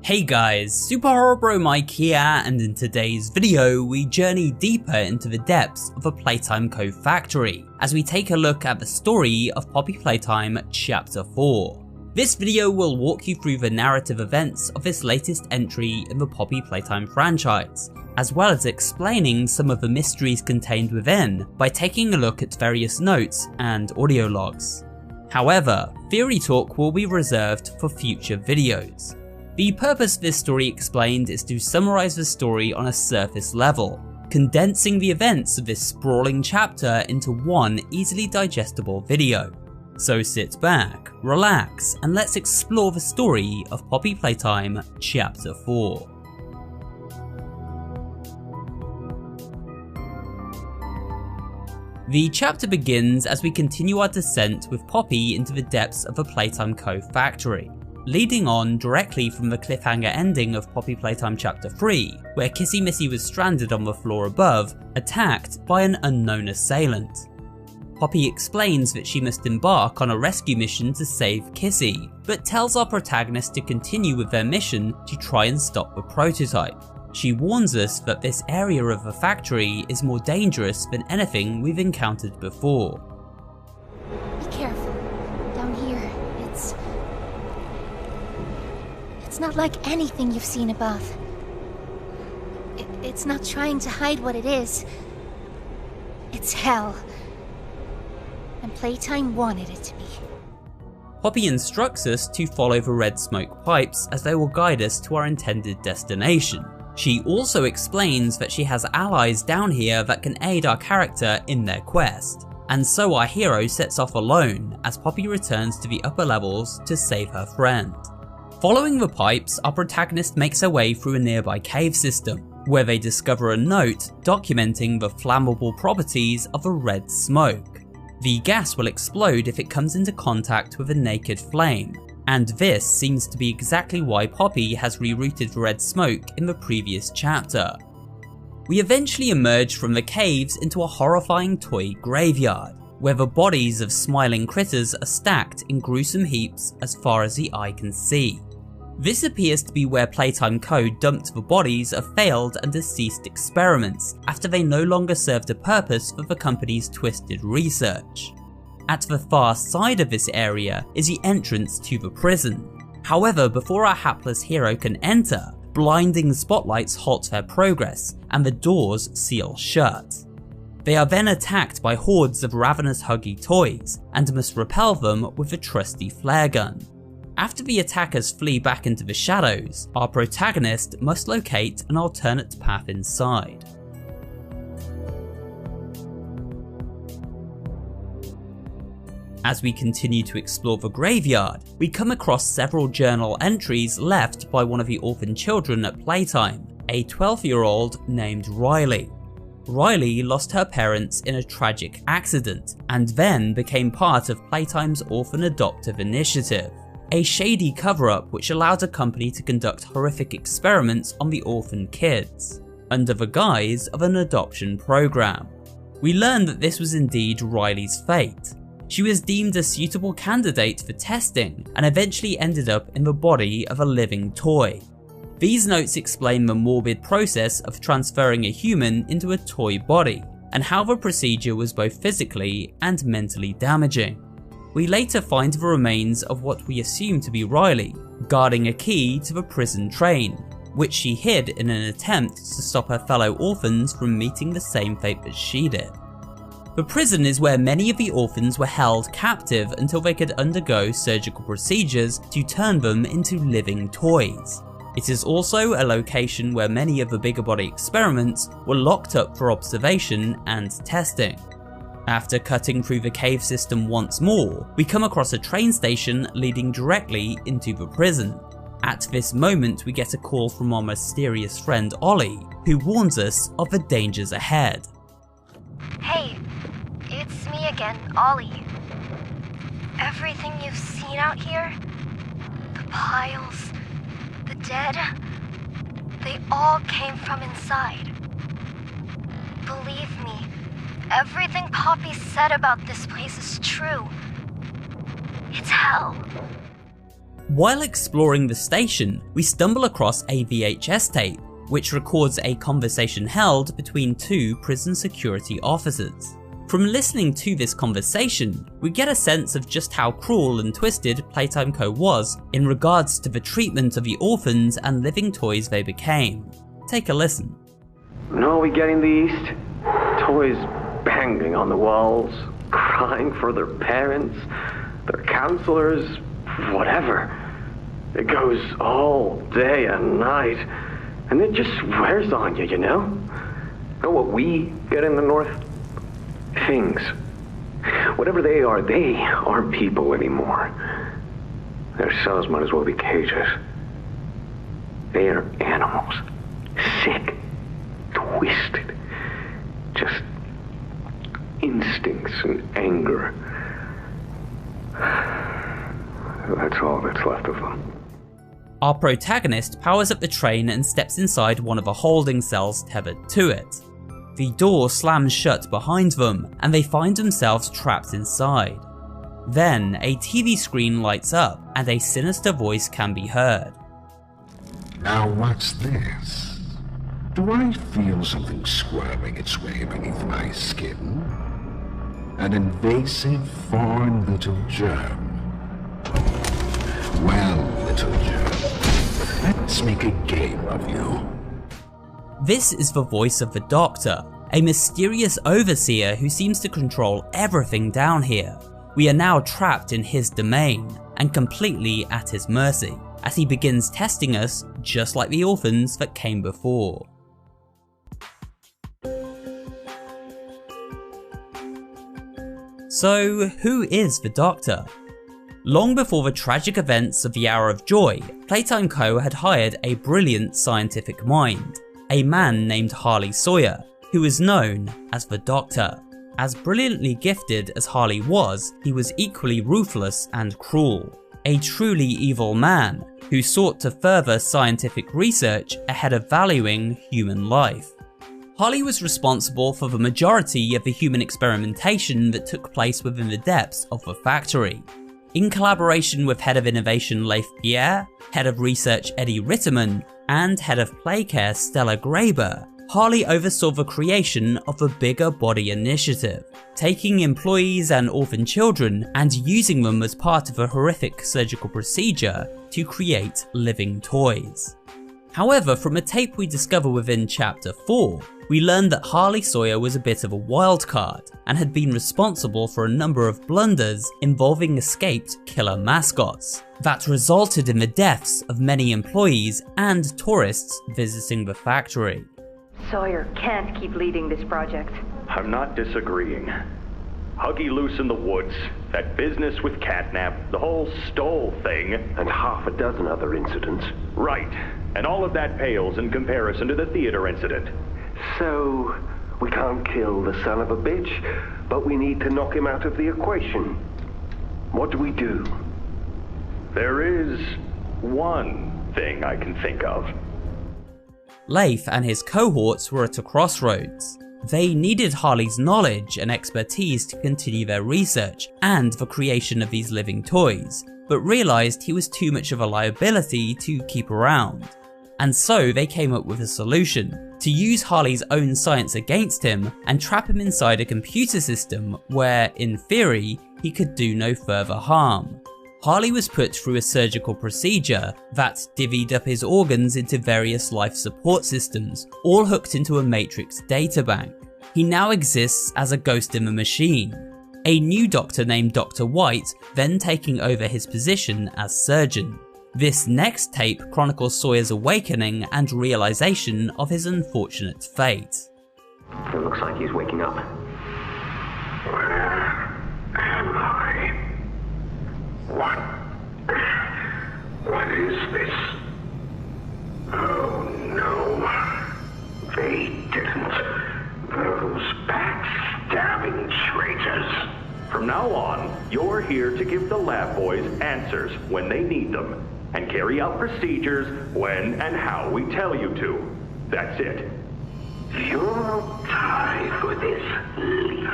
Hey guys, Superhorrorbro Mike here, and in today's video we journey deeper into the depths of a Playtime co-factory as we take a look at the story of Poppy Playtime Chapter 4. This video will walk you through the narrative events of this latest entry in the Poppy Playtime franchise, as well as explaining some of the mysteries contained within by taking a look at various notes and audio logs. However, theory talk will be reserved for future videos. The purpose of this story explained is to summarize the story on a surface level, condensing the events of this sprawling chapter into one easily digestible video. So sit back, relax, and let's explore the story of Poppy Playtime Chapter 4. The chapter begins as we continue our descent with Poppy into the depths of a Playtime co-factory, leading on directly from the cliffhanger ending of Poppy Playtime Chapter 3, where Kissy Missy was stranded on the floor above, attacked by an unknown assailant. Poppy explains that she must embark on a rescue mission to save Kissy, but tells our protagonist to continue with their mission to try and stop the prototype. She warns us that this area of the factory is more dangerous than anything we've encountered before. Be careful. Down here, it's not like anything you've seen above. It's not trying to hide what it is. It's hell. And Playtime wanted it to be. Poppy instructs us to follow the red smoke pipes as they will guide us to our intended destination. She also explains that she has allies down here that can aid our character in their quest, and so our hero sets off alone as Poppy returns to the upper levels to save her friend. Following the pipes, our protagonist makes her way through a nearby cave system, where they discover a note documenting the flammable properties of a red smoke. The gas will explode if it comes into contact with a naked flame, and this seems to be exactly why Poppy has rerouted the red smoke in the previous chapter. We eventually emerge from the caves into a horrifying toy graveyard, where the bodies of smiling critters are stacked in gruesome heaps as far as the eye can see. This appears to be where Playtime Co. dumped the bodies of failed and deceased experiments after they no longer served a purpose for the company's twisted research. At the far side of this area is the entrance to the prison. However, before our hapless hero can enter, blinding spotlights halt their progress and the doors seal shut. They are then attacked by hordes of ravenous huggy toys and must repel them with a trusty flare gun. After the attackers flee back into the shadows, our protagonist must locate an alternate path inside. As we continue to explore the graveyard, we come across several journal entries left by one of the orphan children at Playtime, a 12-year-old named Riley. Riley lost her parents in a tragic accident and then became part of Playtime's Orphan Adoptive Initiative, a shady cover-up which allowed a company to conduct horrific experiments on the orphan kids, under the guise of an adoption program. We learn that this was indeed Riley's fate. She was deemed a suitable candidate for testing and eventually ended up in the body of a living toy. These notes explain the morbid process of transferring a human into a toy body, and how the procedure was both physically and mentally damaging. We later find the remains of what we assume to be Riley, guarding a key to the prison train, which she hid in an attempt to stop her fellow orphans from meeting the same fate as she did. The prison is where many of the orphans were held captive until they could undergo surgical procedures to turn them into living toys. It is also a location where many of the bigger body experiments were locked up for observation and testing. After cutting through the cave system once more, we come across a train station leading directly into the prison. At this moment we get a call from our mysterious friend Ollie, who warns us of the dangers ahead. Hey, it's me again, Ollie. Everything you've seen out here, the piles, the dead, they all came from inside. Believe me, everything Poppy said about this place is true. It's hell. While exploring the station, we stumble across a VHS tape, which records a conversation held between two prison security officers. From listening to this conversation, we get a sense of just how cruel and twisted Playtime Co. was in regards to the treatment of the orphans and living toys they became. Take a listen. Know what we get in the East? Toys banging on the walls, crying for their parents, their counselors, whatever. It goes all day and night, and it just wears on you, you know? Know what we get in the North? Things. Whatever they aren't people anymore. Their cells might as well be cages. They are animals. Sick. Twisted. Just instincts and anger. That's all that's left of them. Our protagonist powers up the train and steps inside one of the holding cells tethered to it. The door slams shut behind them, and they find themselves trapped inside. Then, a TV screen lights up, and a sinister voice can be heard. Now what's this? Do I feel something squirming its way beneath my skin? An invasive foreign little germ. Well, little germ, let's make a game of you. This is the voice of the Doctor, a mysterious overseer who seems to control everything down here. We are now trapped in his domain, and completely at his mercy, as he begins testing us just like the orphans that came before. So, who is the Doctor? Long before the tragic events of the Hour of Joy, Playtime Co. had hired a brilliant scientific mind, a man named Harley Sawyer, who is known as the Doctor. As brilliantly gifted as Harley was, he was equally ruthless and cruel. A truly evil man, who sought to further scientific research ahead of valuing human life. Harley was responsible for the majority of the human experimentation that took place within the depths of the factory. In collaboration with Head of Innovation Leif Pierre, Head of Research Eddie Ritterman, and Head of Playcare Stella Graber, Harley oversaw the creation of the Bigger Body Initiative, taking employees and orphan children and using them as part of a horrific surgical procedure to create living toys. However, from a tape we discover within Chapter 4, we learn that Harley Sawyer was a bit of a wild card and had been responsible for a number of blunders involving escaped killer mascots that resulted in the deaths of many employees and tourists visiting the factory. Sawyer can't keep leading this project. I'm not disagreeing. Huggy Loose in the Woods, that business with Catnap, the whole Stoll thing. And half a dozen other incidents. Right, and all of that pales in comparison to the theater incident. So, we can't kill the son of a bitch, but we need to knock him out of the equation. What do we do? There is one thing I can think of. Leif and his cohorts were at a crossroads. They needed Harley's knowledge and expertise to continue their research and the creation of these living toys, but realised he was too much of a liability to keep around. And so they came up with a solution: to use Harley's own science against him and trap him inside a computer system where, in theory, he could do no further harm. Harley was put through a surgical procedure that divvied up his organs into various life support systems, all hooked into a matrix databank. He now exists as a ghost in the machine. A new doctor named Dr. White then taking over his position as surgeon. This next tape chronicles Sawyer's awakening and realization of his unfortunate fate. It looks like he's waking up. Where am I? What is this? Oh no. They didn't. Those backstabbing traitors. From now on, you're here to give the lab boys answers when they need them, and carry out procedures when and how we tell you to. That's it. You'll die for this, Leaf.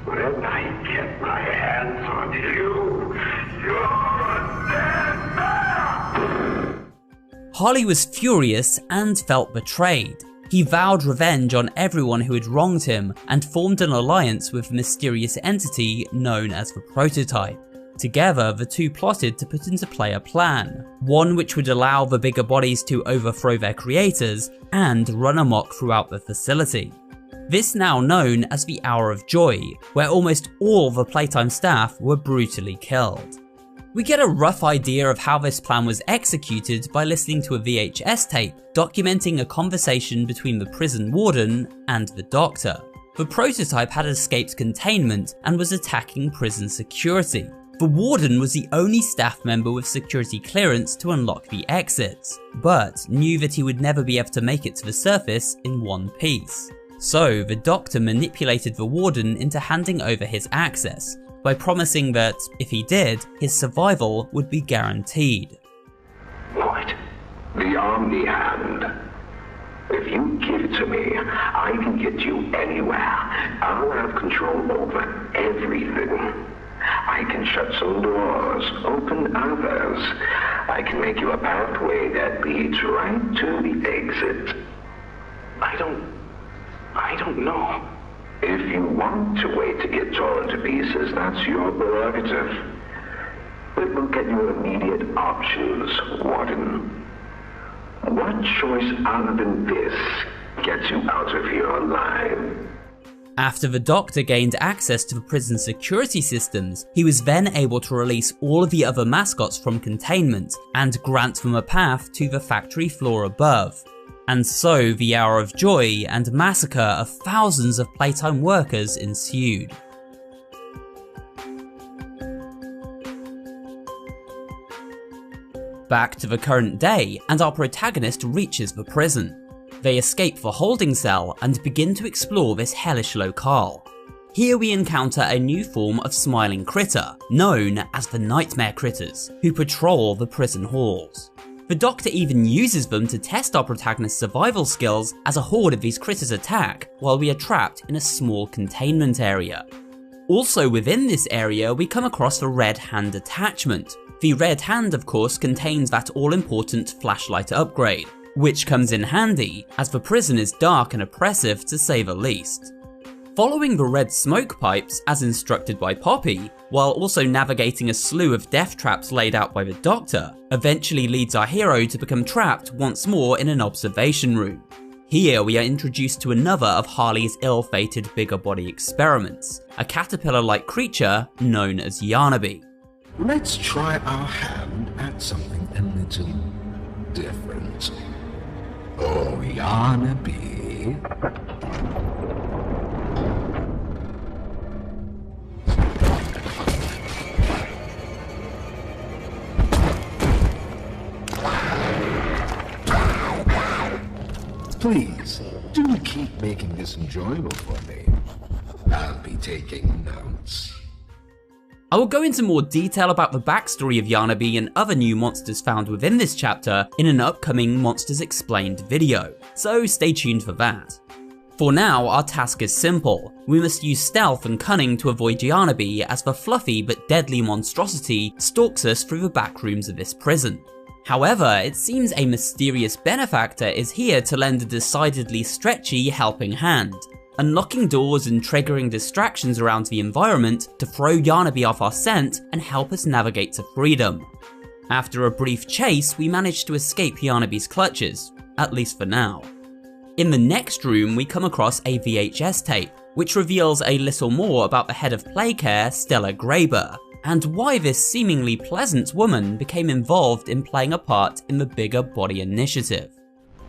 When I get my hands on you, you're dead! Harley was furious and felt betrayed. He vowed revenge on everyone who had wronged him and formed an alliance with a mysterious entity known as the Prototype. Together, the two plotted to put into play a plan, one which would allow the bigger bodies to overthrow their creators and run amok throughout the facility. This now known as the Hour of Joy, where almost all the Playtime staff were brutally killed. We get a rough idea of how this plan was executed by listening to a VHS tape documenting a conversation between the prison warden and the doctor. The Prototype had escaped containment and was attacking prison security. The warden was the only staff member with security clearance to unlock the exits, but knew that he would never be able to make it to the surface in one piece. So the doctor manipulated the warden into handing over his access, by promising that, if he did, his survival would be guaranteed. What? The Omni Hand. If you give it to me, I can get you anywhere. I'll have control over everything. I can shut some doors, open others. I can make you a pathway that leads right to the exit. I don't know. If you want to wait to get torn to pieces, that's your prerogative. But look at your immediate options, Warden. What choice other than this gets you out of here alive? After the doctor gained access to the prison security systems, he was then able to release all of the other mascots from containment and grant them a path to the factory floor above. And so the Hour of Joy and massacre of thousands of Playtime workers ensued. Back to the current day, and our protagonist reaches the prison. They escape the holding cell and begin to explore this hellish locale. Here we encounter a new form of smiling critter, known as the Nightmare Critters, who patrol the prison halls. The doctor even uses them to test our protagonist's survival skills as a horde of these critters attack while we are trapped in a small containment area. Also within this area we come across the Red Hand attachment. The Red Hand of course contains that all-important flashlight upgrade, which comes in handy as the prison is dark and oppressive to say the least. Following the red smoke pipes as instructed by Poppy, while also navigating a slew of death traps laid out by the doctor, eventually leads our hero to become trapped once more in an observation room. Here we are introduced to another of Harley's ill-fated bigger body experiments, a caterpillar-like creature known as Yarnaby. Let's try our hand at something a little different. Oh, Yarnaby. Please, do keep making this enjoyable for me. I'll be taking notes. I will go into more detail about the backstory of Yarnaby and other new monsters found within this chapter in an upcoming Monsters Explained video, so stay tuned for that. For now, our task is simple. We must use stealth and cunning to avoid Yarnaby as the fluffy but deadly monstrosity stalks us through the back rooms of this prison. However, it seems a mysterious benefactor is here to lend a decidedly stretchy helping hand, unlocking doors and triggering distractions around the environment to throw Yarnaby off our scent and help us navigate to freedom. After a brief chase, we manage to escape Yarnaby's clutches, at least for now. In the next room, we come across a VHS tape, which reveals a little more about the head of Playcare, Stella Graber, and why this seemingly pleasant woman became involved in playing a part in the Bigger Body Initiative.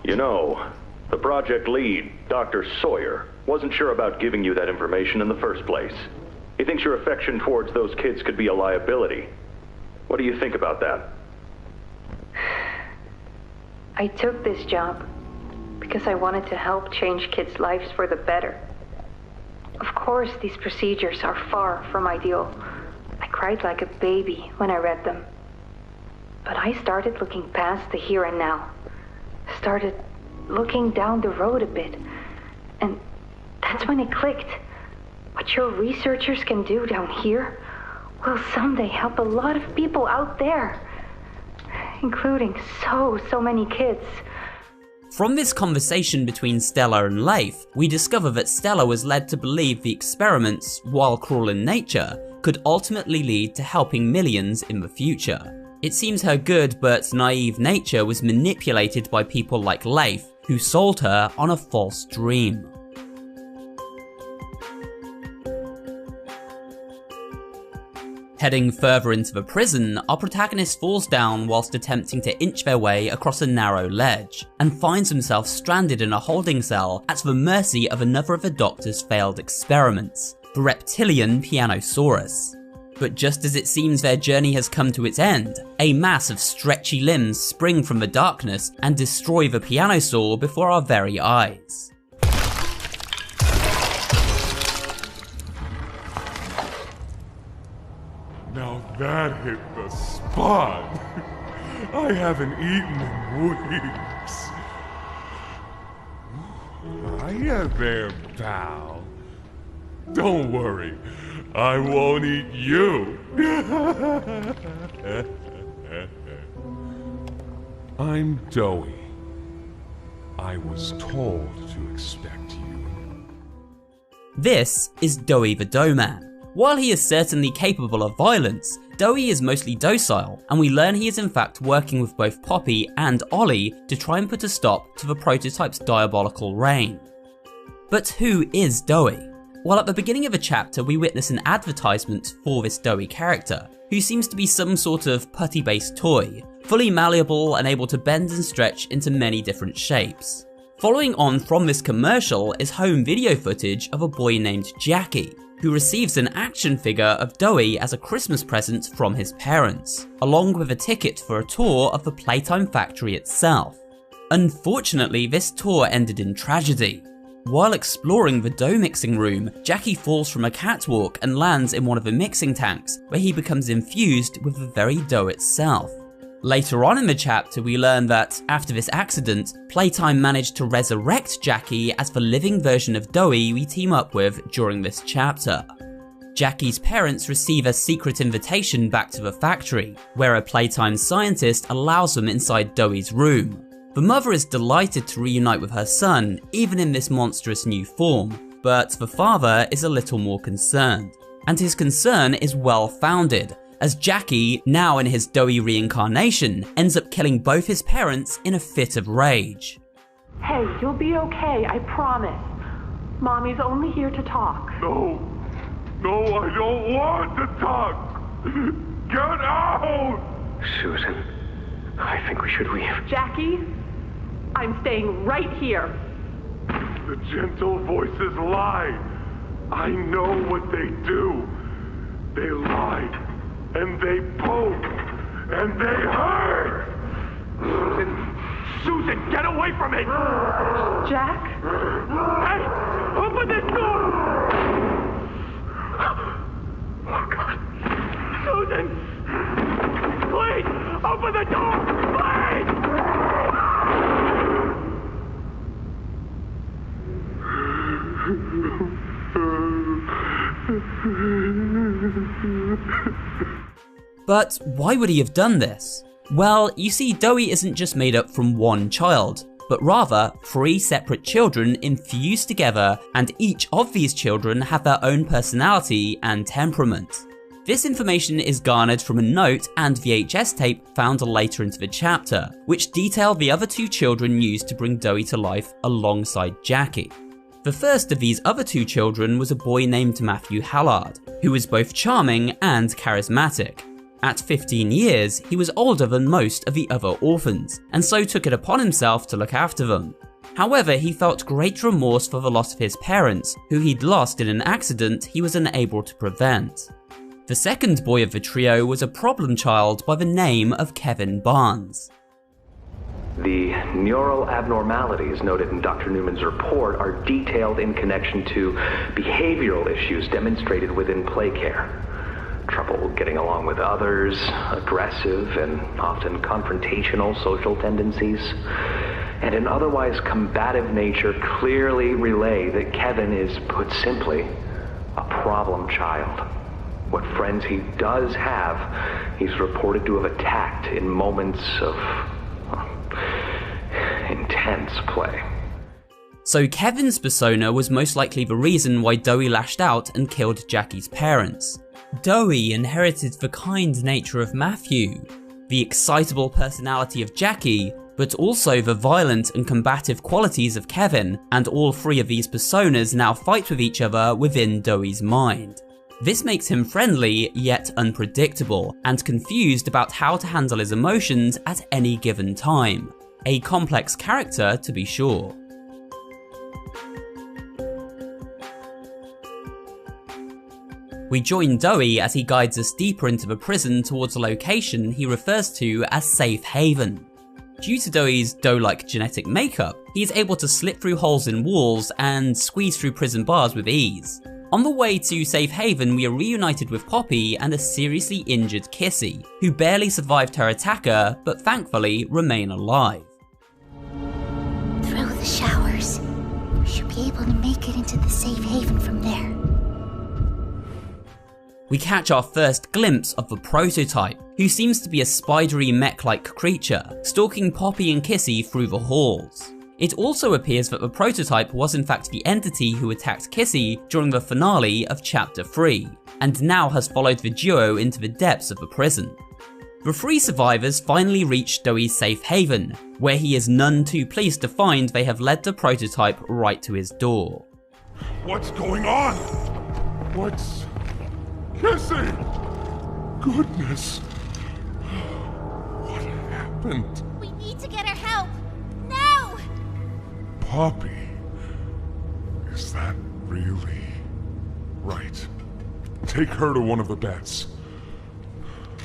You know, the project lead, Dr. Sawyer, wasn't sure about giving you that information in the first place. He thinks your affection towards those kids could be a liability. What do you think about that? I took this job because I wanted to help change kids' lives for the better. Of course, these procedures are far from ideal. I cried like a baby when I read them. But I started looking past the here and now. Started looking down the road a bit. And that's when it clicked. What your researchers can do down here will someday help a lot of people out there. including so many kids. From this conversation between Stella and Leif, we discover that Stella was led to believe the experiments, while cruel in nature, could ultimately lead to helping millions in the future. It seems her good but naive nature was manipulated by people like Leif, who sold her on a false dream. Heading further into the prison, our protagonist falls down whilst attempting to inch their way across a narrow ledge, and finds himself stranded in a holding cell at the mercy of another of the Doctor's failed experiments, the reptilian Pianosaurus. But just as it seems their journey has come to its end, a mass of stretchy limbs spring from the darkness and destroy the Pianosaur before our very eyes. Now that hit the spot. I haven't eaten in weeks. Hiya there, pal. Don't worry, I won't eat you. I'm Doughy. I was told to expect you. This is Doughy the Doughman. While he is certainly capable of violence, Doughy is mostly docile, and we learn he is in fact working with both Poppy and Ollie to try and put a stop to the prototype's diabolical reign. But who is Doughy? Well, at the beginning of the chapter we witness an advertisement for this Doughy character, who seems to be some sort of putty-based toy, fully malleable and able to bend and stretch into many different shapes. Following on from this commercial is home video footage of a boy named Jackie, who receives an action figure of Doughy as a Christmas present from his parents, along with a ticket for a tour of the Playtime factory itself. Unfortunately, this tour ended in tragedy. While exploring the dough mixing room, Jackie falls from a catwalk and lands in one of the mixing tanks, where he becomes infused with the very dough itself. Later on in the chapter, we learn that, after this accident, Playtime managed to resurrect Jackie as the living version of Doughy we team up with during this chapter. Jackie's parents receive a secret invitation back to the factory, where a Playtime scientist allows them inside Doughy's room. The mother is delighted to reunite with her son, even in this monstrous new form, but the father is a little more concerned. And his concern is well founded, as Jackie, now in his Doughy reincarnation, ends up killing both his parents in a fit of rage. Hey, you'll be okay, I promise. Mommy's only here to talk. No, I don't want to talk. Get out! Susan, I think we should leave. Jackie, I'm staying right here. The gentle voices lie. I know what they do. They lie. And they poke, and they hurt! Susan, get away from me! Jack? Hey, open this door! Oh, God. Susan! Please, open the door! Please! But why would he have done this? Well, you see, Doughy isn't just made up from one child, but rather 3 separate children infused together, and each of these children have their own personality and temperament. This information is garnered from a note and VHS tape found later into the chapter, which detail the other 2 children used to bring Doughy to life alongside Jackie. The first of these other 2 children was a boy named Matthew Hallard, who was both charming and charismatic. At 15 years, he was older than most of the other orphans, and so took it upon himself to look after them. However, he felt great remorse for the loss of his parents, who he'd lost in an accident he was unable to prevent. The second boy of the trio was a problem child by the name of Kevin Barnes. The neural abnormalities noted in Dr. Newman's report are detailed in connection to behavioral issues demonstrated within play care. Trouble getting along with others, aggressive and often confrontational social tendencies, and an otherwise combative nature clearly relay that Kevin is, put simply, a problem child. What friends he does have, he's reported to have attacked in moments of intense play. So Kevin's persona was most likely the reason why Doey lashed out and killed Jackie's parents. Doey inherited the kind nature of Matthew, the excitable personality of Jackie, but also the violent and combative qualities of Kevin, and all three of these personas now fight with each other within Doey's mind. This makes him friendly, yet unpredictable, and confused about how to handle his emotions at any given time. A complex character, to be sure. We join Doey as he guides us deeper into the prison towards a location he refers to as Safe Haven. Due to Doey's doe-like genetic makeup, he is able to slip through holes in walls and squeeze through prison bars with ease. On the way to Safe Haven, we are reunited with Poppy and a seriously injured Kissy, who barely survived her attacker, but thankfully remain alive. Through the showers. We should be able to make it into the Safe Haven from there. We catch our first glimpse of the prototype, who seems to be a spidery mech-like creature, stalking Poppy and Kissy through the halls. It also appears that the prototype was in fact the entity who attacked Kissy during the finale of Chapter 3, and now has followed the duo into the depths of the prison. The three survivors finally reach Doey's Safe Haven, where he is none too pleased to find they have led the prototype right to his door. What's going on? What's... Kissy! Goodness! What happened? We need to get her help! Now! Poppy? Is that really... Right. Take her to one of the beds.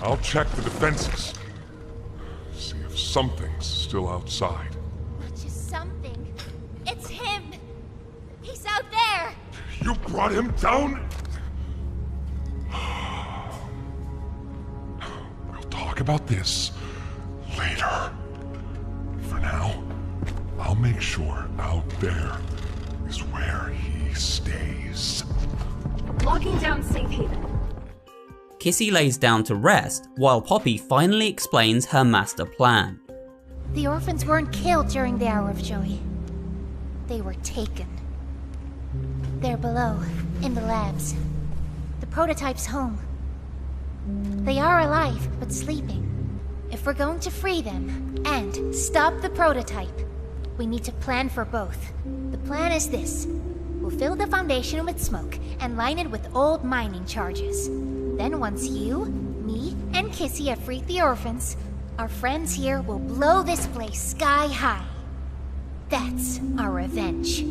I'll check the defenses. See if something's still outside. Not just something. It's him! He's out there! You brought him down? We'll talk about this later. For now, I'll make sure out there is where he stays. Locking down Safe Haven. Kissy lays down to rest, while Poppy finally explains her master plan. The orphans weren't killed during the Hour of Joey. They were taken. They're below, in the labs. The prototype's home. They are alive, but sleeping. If we're going to free them, and stop the prototype, we need to plan for both. The plan is this. We'll fill the foundation with smoke, and line it with old mining charges. Then once you, me, and Kissy have freed the orphans, our friends here will blow this place sky high. That's our revenge.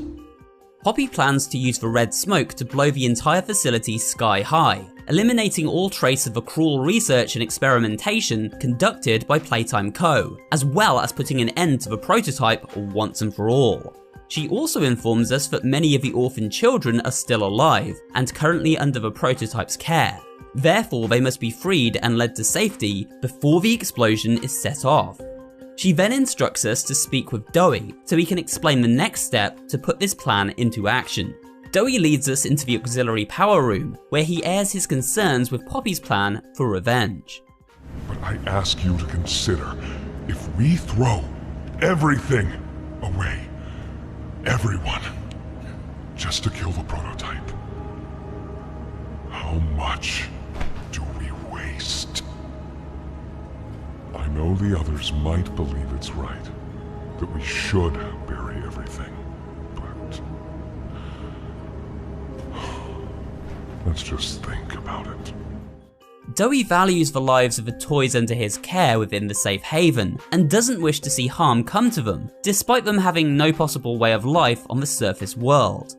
Poppy plans to use the red smoke to blow the entire facility sky high, eliminating all trace of the cruel research and experimentation conducted by Playtime Co., as well as putting an end to the prototype once and for all. She also informs us that many of the orphan children are still alive, and currently under the prototype's care. Therefore, they must be freed and led to safety before the explosion is set off. She then instructs us to speak with Doey so he can explain the next step to put this plan into action. Doey leads us into the auxiliary power room, where he airs his concerns with Poppy's plan for revenge. But I ask you to consider, if we throw everything away, everyone, just to kill the prototype, how much do we waste? I know the others might believe it's right, that we should bury everything, but let's just think about it. Doey values the lives of the toys under his care within the Safe Haven, and doesn't wish to see harm come to them, despite them having no possible way of life on the surface world.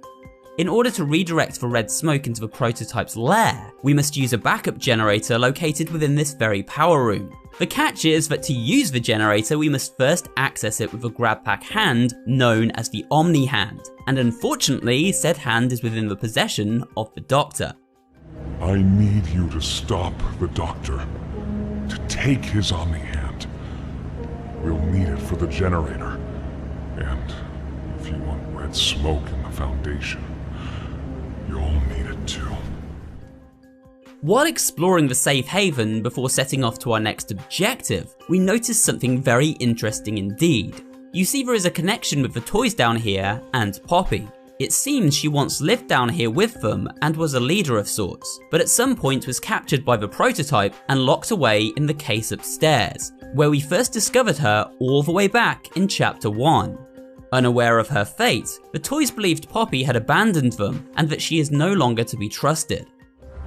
In order to redirect the red smoke into the prototype's lair, we must use a backup generator located within this very power room. The catch is that to use the generator, we must first access it with a grab pack hand known as the Omni Hand, and unfortunately, said hand is within the possession of the Doctor. I need you to stop the Doctor, to take his Omni Hand. We'll need it for the generator, and if you want red smoke in the Foundation, you'll need it too. While exploring the safe haven before setting off to our next objective, we notice something very interesting indeed. You see there is a connection with the toys down here and Poppy. It seems she once lived down here with them and was a leader of sorts, but at some point was captured by the prototype and locked away in the case upstairs, where we first discovered her all the way back in Chapter 1. Unaware of her fate, the toys believed Poppy had abandoned them and that she is no longer to be trusted.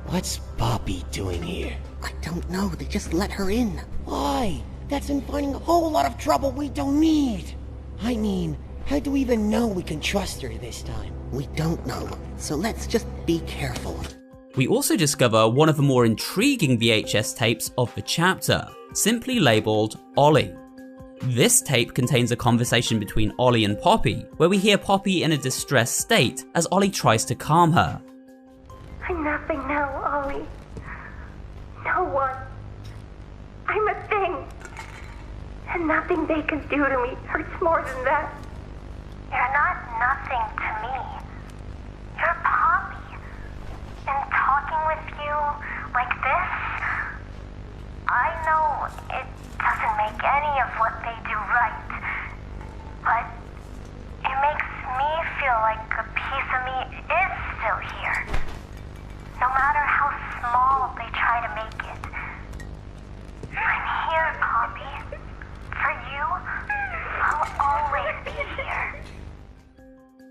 What's Poppy doing here? I don't know, they just let her in. Why? That's inviting a whole lot of trouble we don't need. I mean, how do we even know we can trust her this time? We don't know, so let's just be careful. We also discover one of the more intriguing VHS tapes of the chapter, simply labelled Ollie. This tape contains a conversation between Ollie and Poppy, where we hear Poppy in a distressed state as Ollie tries to calm her. I'm nothing now, Ollie. No one. I'm a thing. And nothing they can do to me hurts more than that. You're not nothing to me. You're Poppy. And talking with you like this, I know it doesn't make any of what they do right, but it makes me feel like a piece of me is still here. No matter how small they try to make it. I'm here, Poppy. For you, I'll always be here.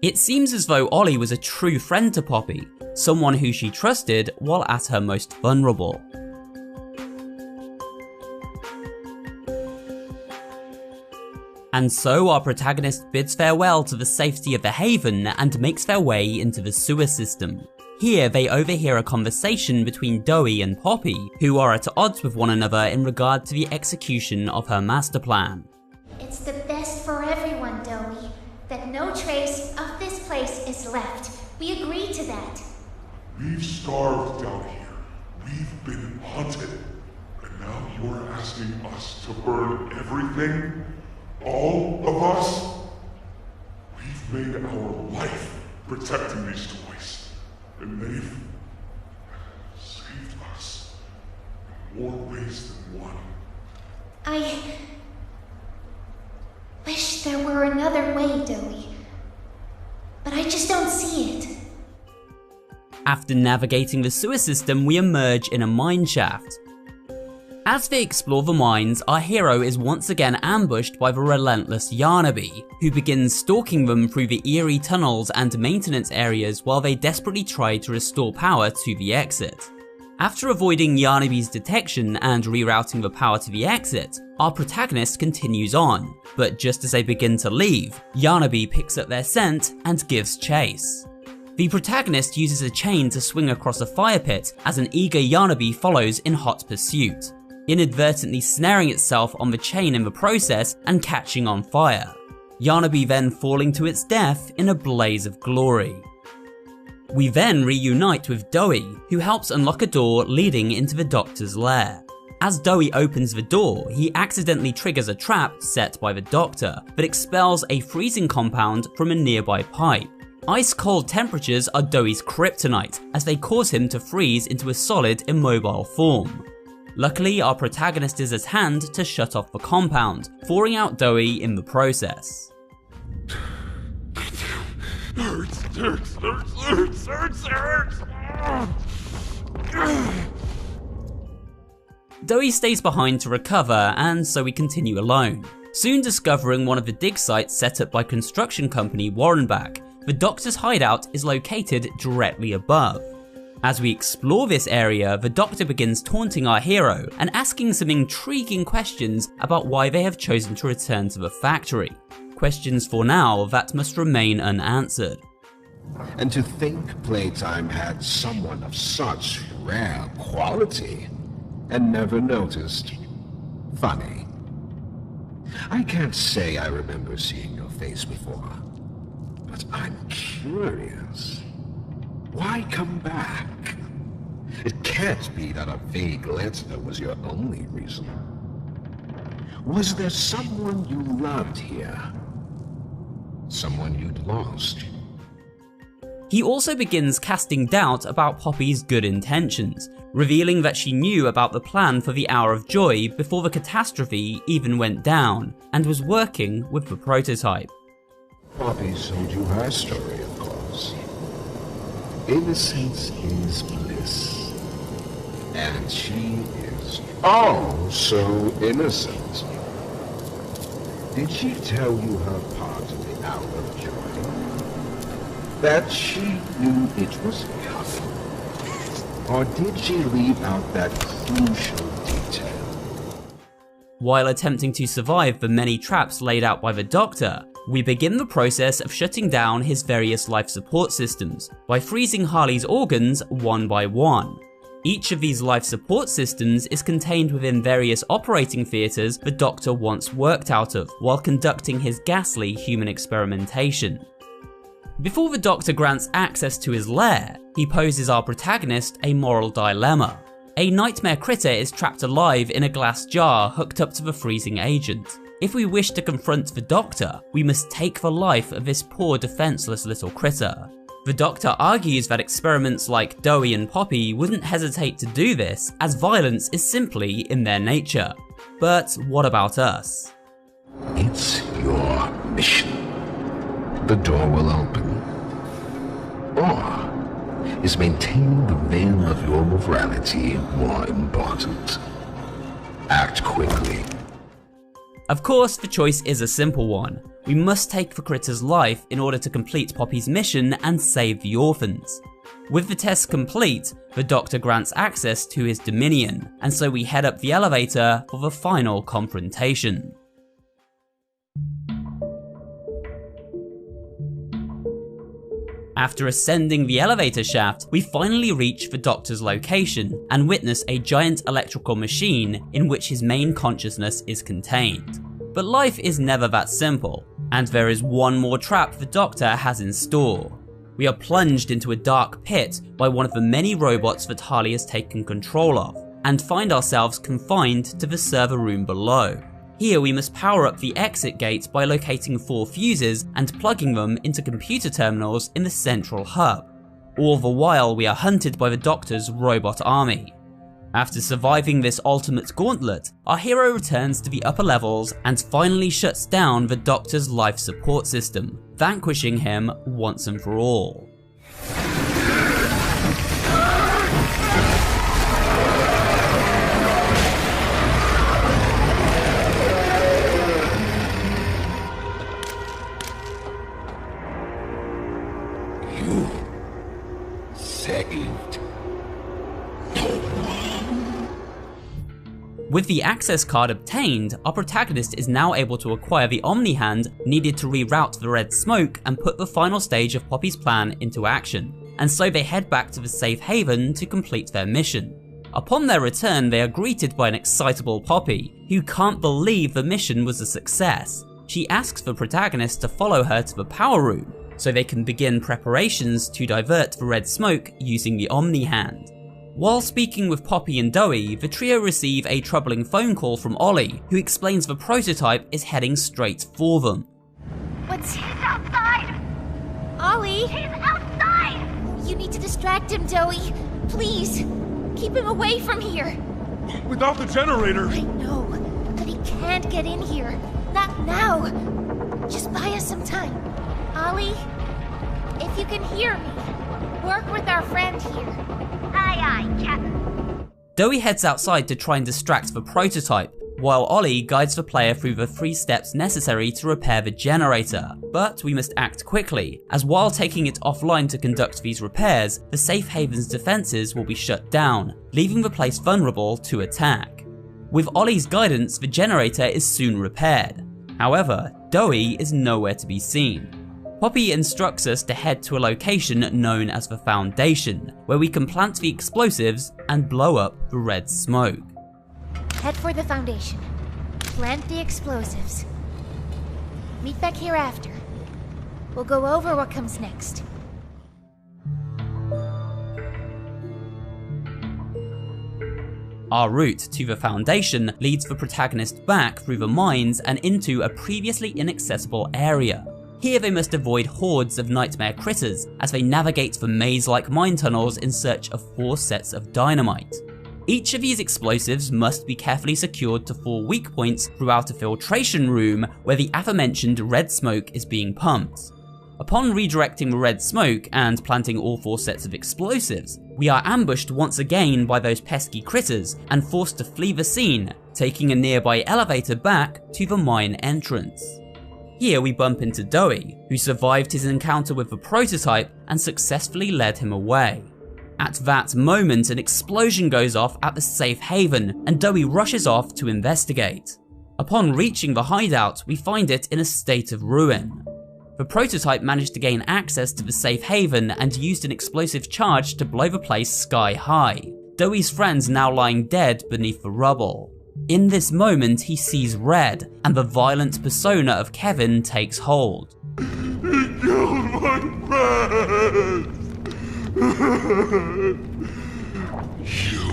It seems as though Ollie was a true friend to Poppy, someone who she trusted while at her most vulnerable. And so our protagonist bids farewell to the safety of the haven and makes their way into the sewer system. Here they overhear a conversation between Doey and Poppy, who are at odds with one another in regard to the execution of her master plan. It's the best for everyone, Doey, that no trace of this place is left. We agree to that. We've starved down here. We've been hunted. And now you're asking us to burn everything? All of us? We've made our life protecting these toys. And they've saved us in more ways than one. I wish there were another way, Doey. But I just don't see it. After navigating the sewer system, we emerge in a mine shaft. As they explore the mines, our hero is once again ambushed by the relentless Yarnaby, who begins stalking them through the eerie tunnels and maintenance areas while they desperately try to restore power to the exit. After avoiding Yarnaby's detection and rerouting the power to the exit, our protagonist continues on, but just as they begin to leave, Yarnaby picks up their scent and gives chase. The protagonist uses a chain to swing across a fire pit as an eager Yarnaby follows in hot pursuit, inadvertently snaring itself on the chain in the process and catching on fire. Yarnaby then falling to its death in a blaze of glory. We then reunite with Doey, who helps unlock a door leading into the Doctor's lair. As Doey opens the door, he accidentally triggers a trap set by the Doctor, but expels a freezing compound from a nearby pipe. Ice-cold temperatures are Doey's kryptonite, as they cause him to freeze into a solid, immobile form. Luckily, our protagonist is at hand to shut off the compound, thawing out Doey in the process. Doey stays behind to recover, and so we continue alone. Soon discovering one of the dig sites set up by construction company Warrenbach, the Doctor's hideout is located directly above. As we explore this area, the Doctor begins taunting our hero and asking some intriguing questions about why they have chosen to return to the factory. Questions for now that must remain unanswered. And to think Playtime had someone of such rare quality and never noticed. Funny. I can't say I remember seeing your face before, but I'm curious. Why come back? It can't be that a vague letter was your only reason. Was there someone you loved here? Someone you'd lost? He also begins casting doubt about Poppy's good intentions, revealing that she knew about the plan for the Hour of Joy before the catastrophe even went down, and was working with the prototype. Poppy told you her story, of course. Innocence is bliss. And she is oh so innocent. Did she tell you her part of the Hour of Joy? That she knew it was coming? Or did she leave out that crucial detail? While attempting to survive the many traps laid out by the Doctor, we begin the process of shutting down his various life support systems by freezing Harley's organs one by one. Each of these life support systems is contained within various operating theatres the Doctor once worked out of while conducting his ghastly human experimentation. Before the Doctor grants access to his lair, he poses our protagonist a moral dilemma. A nightmare critter is trapped alive in a glass jar hooked up to the freezing agent. If we wish to confront the Doctor, we must take the life of this poor defenseless little critter. The Doctor argues that experiments like Dowie and Poppy wouldn't hesitate to do this, as violence is simply in their nature. But what about us? It's your mission. The door will open. Or is maintaining the veil of your morality more important? Act quickly. Of course, the choice is a simple one. We must take the critter's life in order to complete Poppy's mission and save the orphans. With the test complete, the Doctor grants access to his dominion, and so we head up the elevator for the final confrontation. After ascending the elevator shaft, we finally reach the Doctor's location and witness a giant electrical machine in which his main consciousness is contained. But life is never that simple, and there is one more trap the Doctor has in store. We are plunged into a dark pit by one of the many robots that Harley has taken control of, and find ourselves confined to the server room below. Here we must power up the exit gate by locating 4 fuses and plugging them into computer terminals in the central hub. All the while we are hunted by the Doctor's robot army. After surviving this ultimate gauntlet, our hero returns to the upper levels and finally shuts down the Doctor's life support system, vanquishing him once and for all. With the access card obtained, our protagonist is now able to acquire the Omni Hand needed to reroute the red smoke and put the final stage of Poppy's plan into action, and so they head back to the safe haven to complete their mission. Upon their return, they are greeted by an excitable Poppy, who can't believe the mission was a success. She asks the protagonist to follow her to the power room, so they can begin preparations to divert the red smoke using the Omni Hand. While speaking with Poppy and Dowie, the trio receive a troubling phone call from Ollie, who explains the prototype is heading straight for them. He's outside! Ollie! He's outside! You need to distract him, Dowie. Please, keep him away from here. Without the generator! I know, but he can't get in here. Not now. Just buy us some time. Ollie, if you can hear me, work with our friend here. Aye, aye, Captain. Dowie heads outside to try and distract the prototype, while Ollie guides the player through the 3 steps necessary to repair the generator. But we must act quickly, as while taking it offline to conduct these repairs, the safe haven's defenses will be shut down, leaving the place vulnerable to attack. With Ollie's guidance, the generator is soon repaired. However, Dowie is nowhere to be seen. Poppy instructs us to head to a location known as the Foundation, where we can plant the explosives and blow up the red smoke. Head for the Foundation. Plant the explosives. Meet back here after. We'll go over what comes next. Our route to the Foundation leads the protagonist back through the mines and into a previously inaccessible area. Here they must avoid hordes of nightmare critters as they navigate the maze-like mine tunnels in search of 4 sets of dynamite. Each of these explosives must be carefully secured to 4 weak points throughout a filtration room where the aforementioned red smoke is being pumped. Upon redirecting the red smoke and planting all 4 sets of explosives, we are ambushed once again by those pesky critters and forced to flee the scene, taking a nearby elevator back to the mine entrance. Here we bump into Dowie, who survived his encounter with the prototype and successfully led him away. At that moment, an explosion goes off at the safe haven and Dowie rushes off to investigate. Upon reaching the hideout, we find it in a state of ruin. The prototype managed to gain access to the safe haven and used an explosive charge to blow the place sky high. Dowie's friends now lying dead beneath the rubble. In this moment, he sees red, and the violent persona of Kevin takes hold. He killed my friends! You.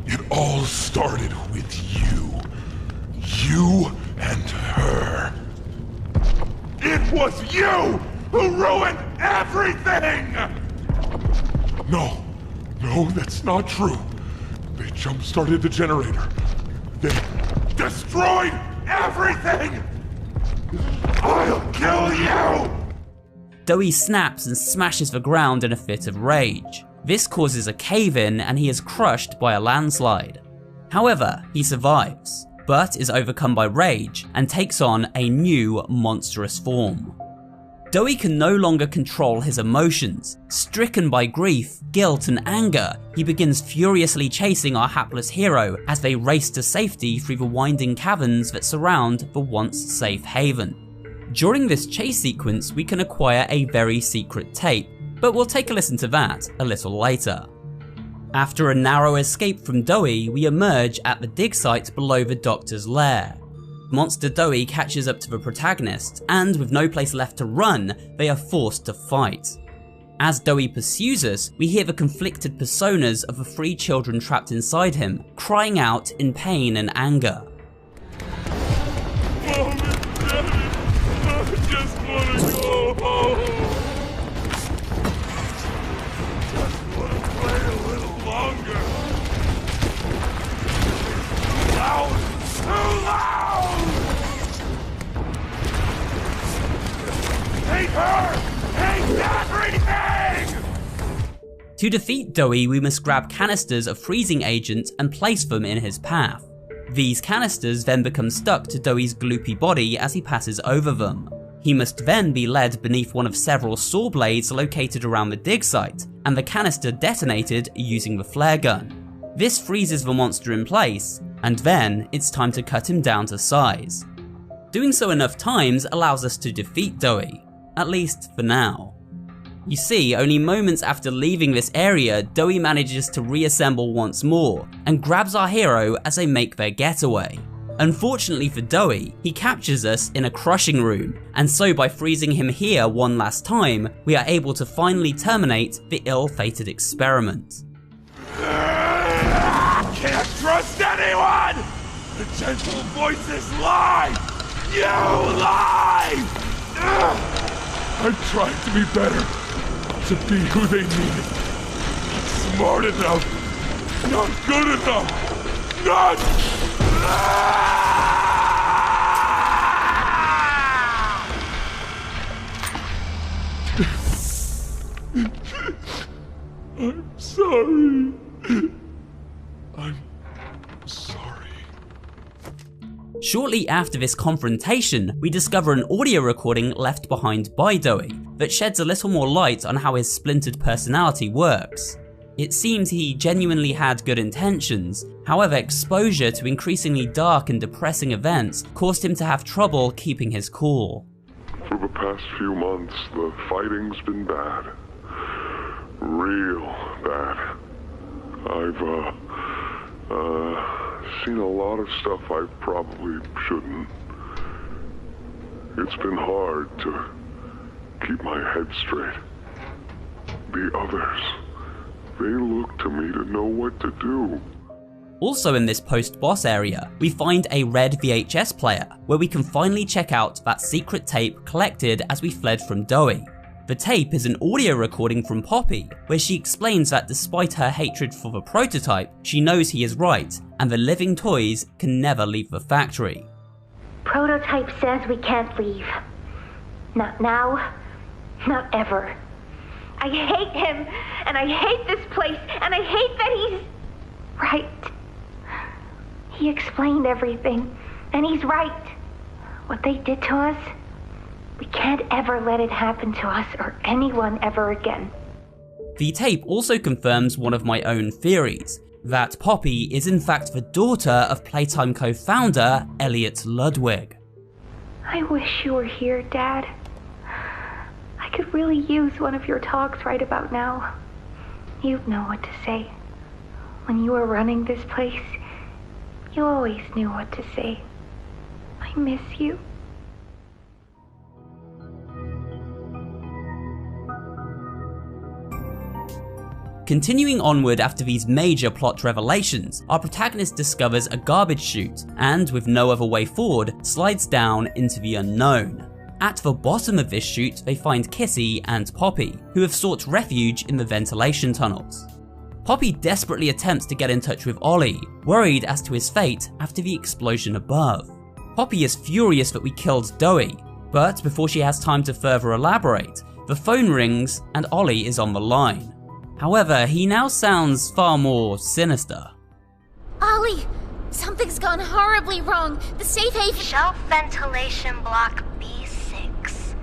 It all started with you. You and her. It was you who ruined everything! No, that's not true. They jump-started the generator. They destroyed everything! I'll kill you! Dowie snaps and smashes the ground in a fit of rage. This causes a cave-in and he is crushed by a landslide. However, he survives, but is overcome by rage and takes on a new monstrous form. Dowie can no longer control his emotions. Stricken by grief, guilt and anger, he begins furiously chasing our hapless hero as they race to safety through the winding caverns that surround the once safe haven. During this chase sequence, we can acquire a very secret tape, but we'll take a listen to that a little later. After a narrow escape from Dowie, we emerge at the dig site below the Doctor's lair. Monster Dowie catches up to the protagonist, and with no place left to run, they are forced to fight. As Dowie pursues us, we hear the conflicted personas of the 3 children trapped inside him, crying out in pain and anger. Mom and Daddy, I just want to go home. Just want to play a little longer. Too loud! Hate her! Hate everything! To defeat Dowie, we must grab canisters of freezing agent and place them in his path. These canisters then become stuck to Dowie's gloopy body as he passes over them. He must then be led beneath one of several saw blades located around the dig site, and the canister detonated using the flare gun. This freezes the monster in place, and then it's time to cut him down to size. Doing so enough times allows us to defeat Dowie, at least for now. You see, only moments after leaving this area, Dowie manages to reassemble once more, and grabs our hero as they make their getaway. Unfortunately for Dowie, he captures us in a crushing room, and so by freezing him here one last time, we are able to finally terminate the ill-fated experiment. Can't trust anyone! The gentle voices lie! You lie! I tried to be better, to be who they needed. Not smart enough, not good enough, not... I'm sorry. I'm sorry. Shortly after this confrontation, we discover an audio recording left behind by Dowie that sheds a little more light on how his splintered personality works. It seems he genuinely had good intentions, however exposure to increasingly dark and depressing events caused him to have trouble keeping his cool. For the past few months, the fighting's been bad. Real bad. I've, seen a lot of stuff I probably shouldn't. It's been hard to keep my head straight. The others, they look to me to know what to do. Also in this post-boss area, we find a red VHS player, where we can finally check out that secret tape collected as we fled from Doi. The tape is an audio recording from Poppy, where she explains that despite her hatred for the prototype, she knows he is right, and the living toys can never leave the factory. Prototype says we can't leave. Not now, not ever. I hate him, and I hate this place, and I hate that he's right. He explained everything, and he's right. What they did to us, we can't ever let it happen to us or anyone ever again. The tape also confirms one of my own theories, that Poppy is in fact the daughter of Playtime co-founder Elliot Ludwig. I wish you were here, Dad. I could really use one of your talks right about now. You'd know what to say. When you were running this place, you always knew what to say. I miss you. Continuing onward after these major plot revelations, our protagonist discovers a garbage chute and, with no other way forward, slides down into the unknown. At the bottom of this chute, they find Kissy and Poppy, who have sought refuge in the ventilation tunnels. Poppy desperately attempts to get in touch with Ollie, worried as to his fate after the explosion above. Poppy is furious that we killed Doi, but before she has time to further elaborate, the phone rings and Ollie is on the line. However, he now sounds far more sinister. Ollie! Something's gone horribly wrong. The safe haven— Shelf ventilation block B6.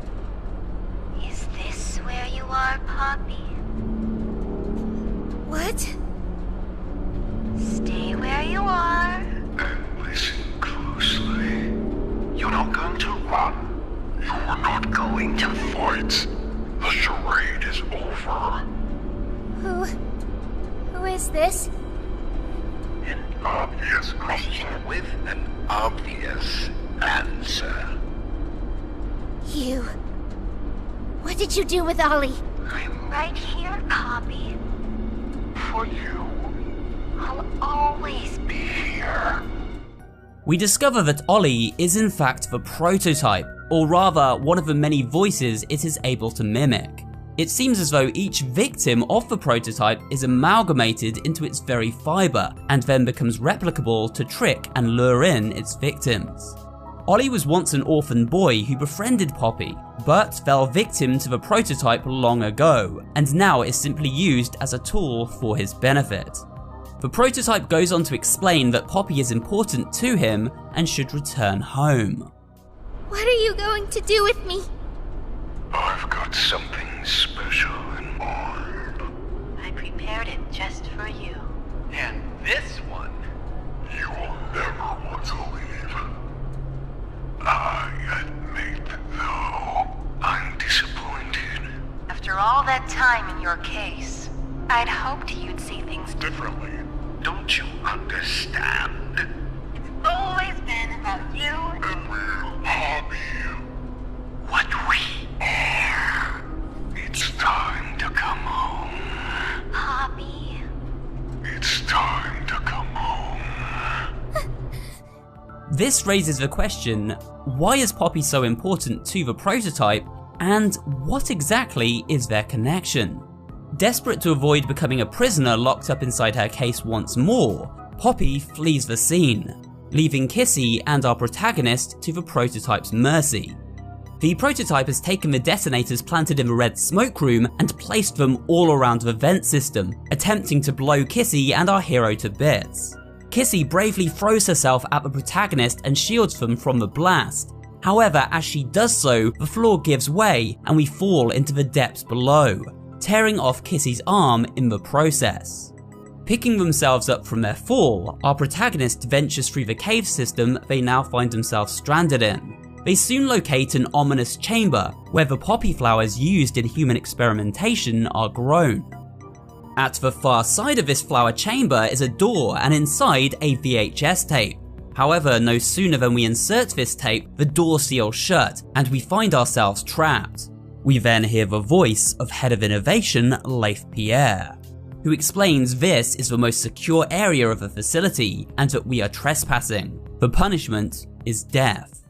Is this where you are, Poppy? What? Stay where you are. And listen closely. You're not going to run. You're not going to fight. The charade is over. Who is this? An obvious question with an obvious answer. You. What did you do with Ollie? I'm right here, Poppy. For you, I'll always be here. We discover that Ollie is in fact the prototype, or rather one of the many voices it is able to mimic. It seems as though each victim of the prototype is amalgamated into its very fibre, and then becomes replicable to trick and lure in its victims. Ollie was once an orphan boy who befriended Poppy, but fell victim to the prototype long ago, and now is simply used as a tool for his benefit. The prototype goes on to explain that Poppy is important to him and should return home. What are you going to do with me? I've got something special in mind. I prepared it just for you. And this one, You will never want to leave. I admit, though, I'm disappointed. After all that time in your case, I'd hoped you'd see things differently. Don't you understand? It's always been about you And we'll hobby What we are. It's time to come home. Poppy. It's time to come home. This raises the question, why is Poppy so important to the prototype, and what exactly is their connection? Desperate to avoid becoming a prisoner locked up inside her case once more, Poppy flees the scene, leaving Kissy and our protagonist to the prototype's mercy. The prototype has taken the detonators planted in the red smoke room and placed them all around the vent system, attempting to blow Kissy and our hero to bits. Kissy bravely throws herself at the protagonist and shields them from the blast. However, as she does so, the floor gives way and we fall into the depths below, tearing off Kissy's arm in the process. Picking themselves up from their fall, our protagonist ventures through the cave system they now find themselves stranded in. They soon locate an ominous chamber where the poppy flowers used in human experimentation are grown. At the far side of this flower chamber is a door and inside a VHS tape. However, no sooner than we insert this tape, the door seals shut and we find ourselves trapped. We then hear the voice of Head of Innovation Leif Pierre, who explains this is the most secure area of the facility and that we are trespassing. The punishment is death.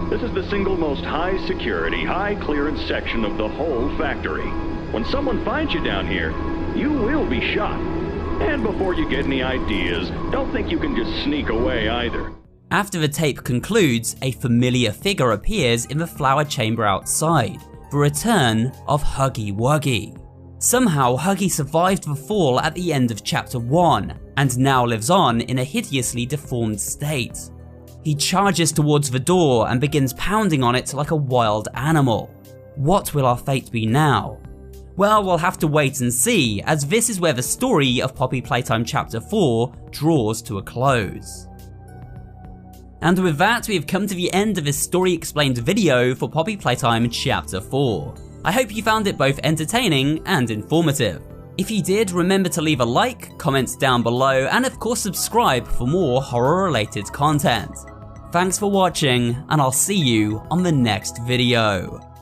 This is the single most high security, high clearance section of the whole factory. When someone finds you down here, you will be shot. And before you get any ideas, don't think you can just sneak away either. After the tape concludes, a familiar figure appears in the flower chamber outside, the return of Huggy Wuggy. Somehow Huggy survived the fall at the end of chapter 1, and now lives on in a hideously deformed state. He charges towards the door and begins pounding on it like a wild animal. What will our fate be now? Well, we'll have to wait and see, as this is where the story of Poppy Playtime chapter 4 draws to a close. And with that, we have come to the end of this story explained video for Poppy Playtime chapter 4. I hope you found it both entertaining and informative. If you did, remember to leave a like, comment down below, and of course subscribe for more horror-related content. Thanks for watching, and I'll see you on the next video.